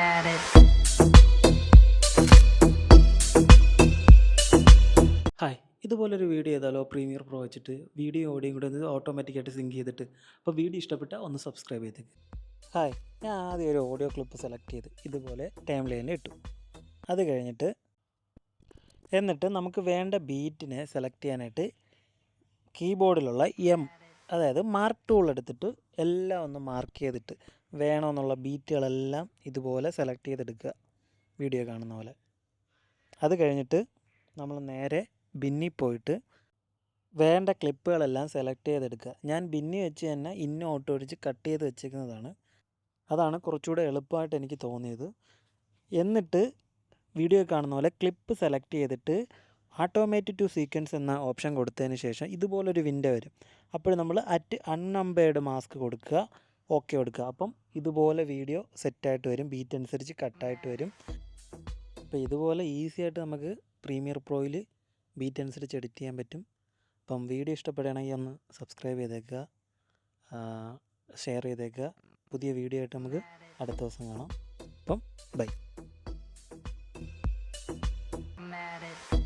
at it. Hi, ഇതുപോലൊരു video ചെയ്താലോ? Premier pro വെച്ചിട്ട് വീഡിയോ ഓഡിയോയും കൂടെ ഒന്ന് ഓട്ടോമാറ്റിക്കായിട്ട് സിങ്ക് ചെയ്തിട്ട്. അപ്പോൾ വീഡിയോ ഇഷ്ടപ്പെട്ടാൽ ഒന്ന് സബ്സ്ക്രൈബ് ചെയ്തേക്ക്. ഹായ്, ഞാൻ ആദ്യം ഒരു ഓഡിയോ ക്ലിപ്പ് സെലക്ട് ചെയ്ത് ഇതുപോലെ ടൈം ലൈനിൽ ഇട്ടു. അത് കഴിഞ്ഞിട്ട് എന്നിട്ട് നമുക്ക് വേണ്ട ബീറ്റിനെ സെലക്ട് ചെയ്യാനായിട്ട് കീബോർഡിലുള്ള അതായത് മാർക്ക് ടൂൾ എടുത്തിട്ട് എല്ലാം ഒന്ന് മാർക്ക് ചെയ്തിട്ട് വേണമെന്നുള്ള ബീറ്റുകളെല്ലാം ഇതുപോലെ സെലക്ട് ചെയ്തെടുക്കുക, വീഡിയോ കാണുന്ന പോലെ. അത് കഴിഞ്ഞിട്ട് നമ്മൾ നേരെ ബിന്നിൽ പോയിട്ട് വേണ്ട ക്ലിപ്പുകളെല്ലാം സെലക്ട് ചെയ്തെടുക്കുക. ഞാൻ ബിന്നി വെച്ച് തന്നെ ഓട്ടോ അടിച്ച് കട്ട് ചെയ്ത് വെച്ചേക്കുന്നതാണ്. അതാണ് കുറച്ചുകൂടെ എളുപ്പമായിട്ട് എനിക്ക് തോന്നിയത്. എന്നിട്ട് വീഡിയോ കാണുന്ന പോലെ ക്ലിപ്പ് സെലക്ട് ചെയ്തിട്ട് ഓട്ടോമേറ്റ് ടു സീക്വൻസ് എന്ന ഓപ്ഷൻ കൊടുത്തതിന് ശേഷം ഇതുപോലൊരു വിൻഡോ വരും. അപ്പോൾ നമ്മൾ അൺനമ്പേർഡ് മാസ്ക് കൊടുക്കുക, ഓക്കെ കൊടുക്കുക. അപ്പം ഇതുപോലെ വീഡിയോ സെറ്റായിട്ട് വരും, ബീറ്റ് അനുസരിച്ച് കട്ടായിട്ട് വരും. അപ്പോൾ ഇതുപോലെ ഈസി ആയിട്ട് നമുക്ക് പ്രീമിയർ പ്രോയിൽ ബീറ്റ് അനുസരിച്ച് എഡിറ്റ് ചെയ്യാൻ പറ്റും. അപ്പം വീഡിയോ ഇഷ്ടപ്പെടുകയാണെങ്കിൽ ഒന്ന് സബ്സ്ക്രൈബ് ചെയ്തേക്കുക, ഷെയർ ചെയ്തേക്കുക. പുതിയ വീഡിയോ ആയിട്ട് നമുക്ക് അടുത്ത ദിവസം കാണാം. അപ്പം ബൈ. I'm at it.